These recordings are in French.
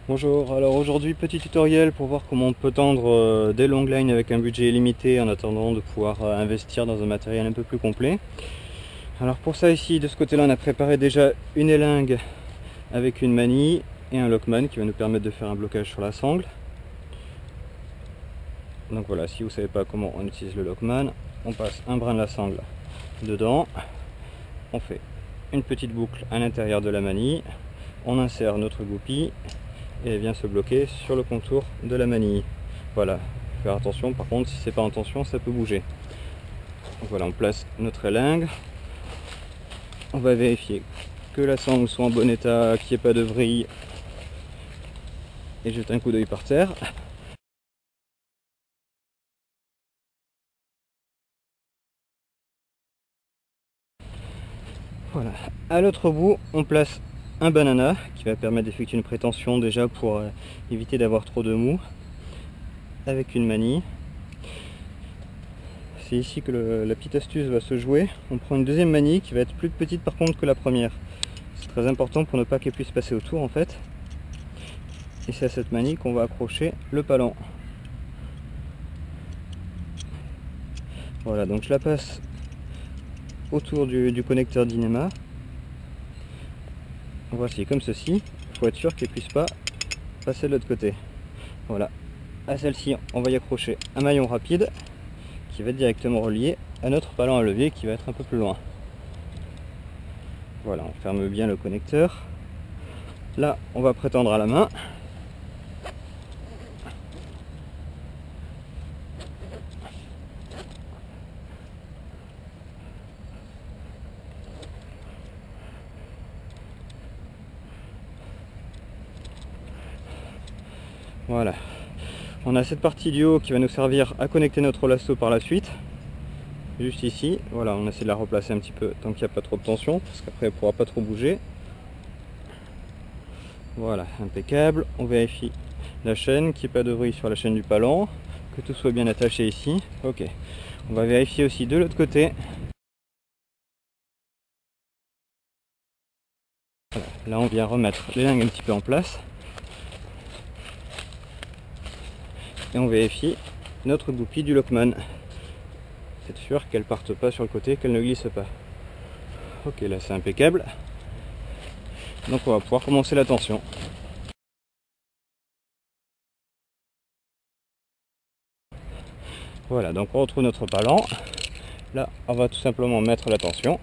Bonjour, alors aujourd'hui petit tutoriel pour voir comment on peut tendre des long lines avec un budget limité en attendant de pouvoir investir dans un matériel un peu plus complet. Alors pour ça ici de ce côté là on a préparé déjà une élingue avec une manille et un lockman qui va nous permettre de faire un blocage sur la sangle. Donc voilà, si vous ne savez pas comment on utilise le lockman, on passe un brin de la sangle dedans, on fait une petite boucle à l'intérieur de la manille, on insère notre goupille et elle vient se bloquer sur le contour de la manille. Voilà, faire attention, par contre si c'est pas en tension ça peut bouger. Donc voilà, on place notre élingue, on va vérifier que la sangle soit en bon état, qu'il n'y ait pas de vrille et jeter un coup d'œil par terre. Voilà, à l'autre bout on place un banana qui va permettre d'effectuer une prétention déjà pour éviter d'avoir trop de mou avec une manille. C'est ici que la petite astuce va se jouer. On prend une deuxième manille qui va être plus petite par contre que la première. C'est très important pour ne pas qu'elle puisse passer autour en fait. Et c'est à cette manille qu'on va accrocher le palon. Voilà, donc je la passe autour du connecteur Dynéma. Voici comme ceci. Il faut être sûr qu'elle ne puisse pas passer de l'autre côté. Voilà. À celle-ci, on va y accrocher un maillon rapide qui va être directement relié à notre palon à levier qui va être un peu plus loin. Voilà, on ferme bien le connecteur. Là, on va prétendre à la main. Voilà. On a cette partie du haut qui va nous servir à connecter notre lasso par la suite. Juste ici, voilà, on essaie de la replacer un petit peu tant qu'il n'y a pas trop de tension, parce qu'après elle ne pourra pas trop bouger. Voilà, impeccable. On vérifie la chaîne, qu'il n'y ait pas de vrille sur la chaîne du palon, que tout soit bien attaché ici. Ok. On va vérifier aussi de l'autre côté. Voilà. Là on vient remettre l'élingue un petit peu en place. Et on vérifie notre goupille du lockman. C'est sûr qu'elle parte pas sur le côté, qu'elle ne glisse pas. Ok, là c'est impeccable. Donc on va pouvoir commencer la tension. Voilà, donc on retrouve notre palon. Là, on va tout simplement mettre la tension.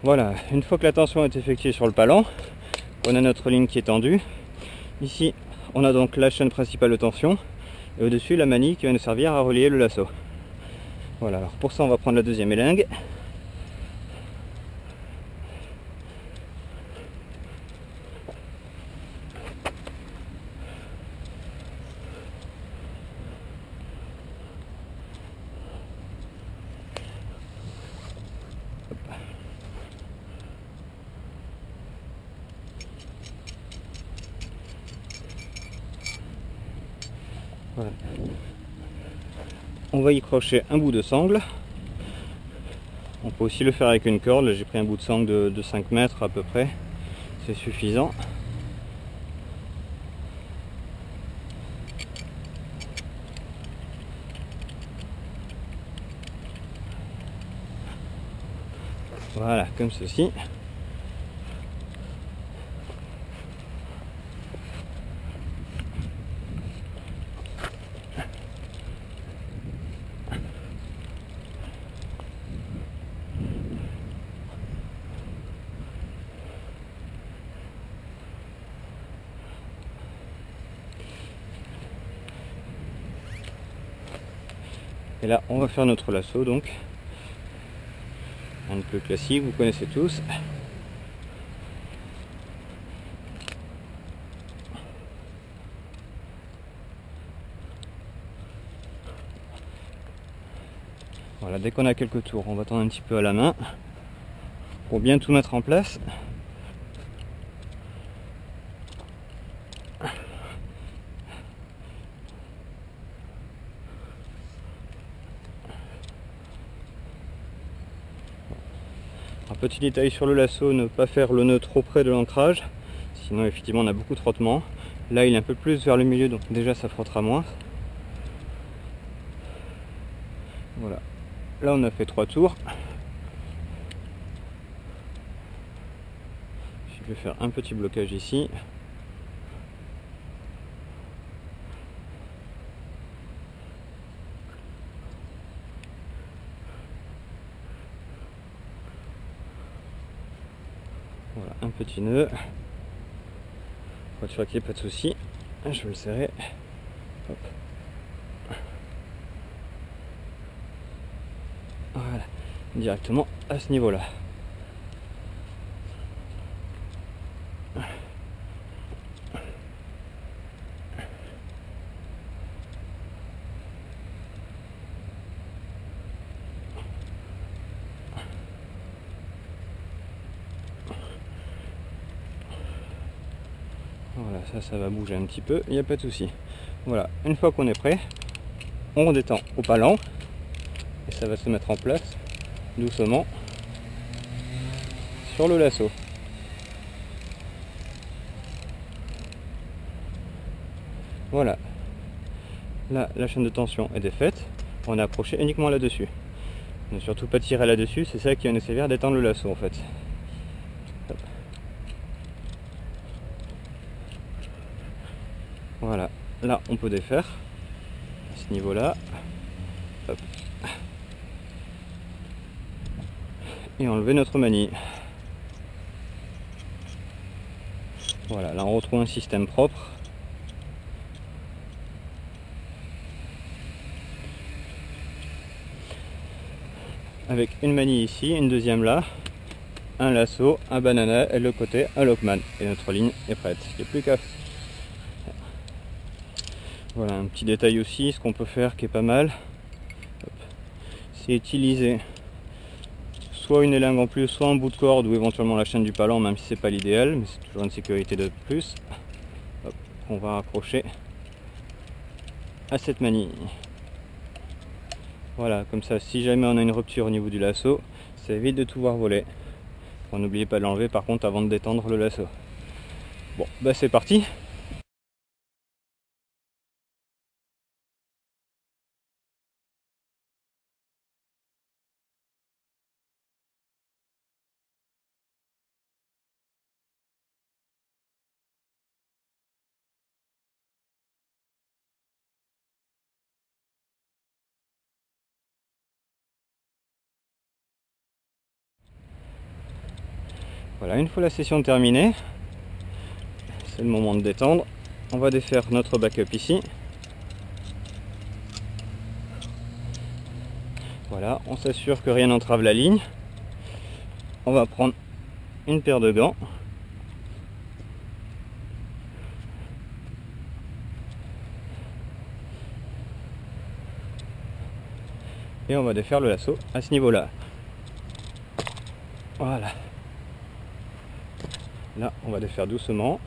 Voilà, une fois que la tension est effectuée sur le palon, on a notre ligne qui est tendue. Ici, on a donc la chaîne principale de tension et au-dessus la manille qui va nous servir à relier le lasso. Voilà, alors pour ça on va prendre la deuxième élingue. Voilà. On va y crocher un bout de sangle. On peut aussi le faire avec une corde. J'ai pris un bout de sangle de 5 mètres à peu près. C'est suffisant. Voilà, comme ceci. Et là, on va faire notre lasso, donc un peu classique, vous connaissez tous. Voilà, dès qu'on a quelques tours, on va tendre un petit peu à la main pour bien tout mettre en place. Un petit détail sur le lasso, ne pas faire le nœud trop près de l'ancrage, sinon effectivement on a beaucoup de frottement. Là il est un peu plus vers le milieu, donc déjà ça frottera moins. Voilà, là on a fait 3 tours. Je vais faire un petit blocage ici. Voilà, un petit nœud. Pour être sûr qu'il n'y ait pas de souci, je vais le serrer. Hop. Voilà, directement à ce niveau-là. Voilà, ça va bouger un petit peu, il n'y a pas de souci. Voilà, une fois qu'on est prêt, on redétend au palan et ça va se mettre en place doucement sur le lasso. Voilà, là la chaîne de tension est défaite, on a accroché uniquement là-dessus. Ne surtout pas tirer là-dessus, c'est ça qui va nous servir d'étendre le lasso en fait. Hop. Voilà, là on peut défaire à ce niveau-là. Et enlever notre manille. Voilà, là on retrouve un système propre. Avec une manille ici, une deuxième là, un lasso, un banana et le côté un lockman. Et notre ligne est prête. Il n'y a plus qu'à. Voilà un petit détail aussi, ce qu'on peut faire qui est pas mal, c'est utiliser soit une élingue en plus, soit un bout de corde ou éventuellement la chaîne du palan, même si c'est pas l'idéal, mais c'est toujours une sécurité de plus. Hop, on va accrocher à cette manille. Voilà, comme ça, si jamais on a une rupture au niveau du lasso, ça évite de tout voir voler. Bon, n'oubliez pas de l'enlever par contre avant de détendre le lasso. Bon, bah c'est parti. Voilà, une fois la session terminée, c'est le moment de détendre. On va défaire notre backup ici. Voilà, on s'assure que rien n'entrave la ligne. On va prendre une paire de gants. Et on va défaire le lasso à ce niveau-là. Voilà. Là, on va défaire doucement.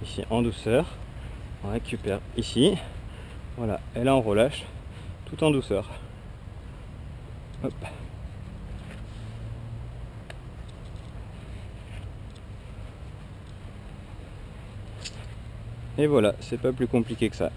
Ici, en douceur. On récupère ici. Voilà. Et là, on relâche tout en douceur. Hop. Et voilà, c'est pas plus compliqué que ça.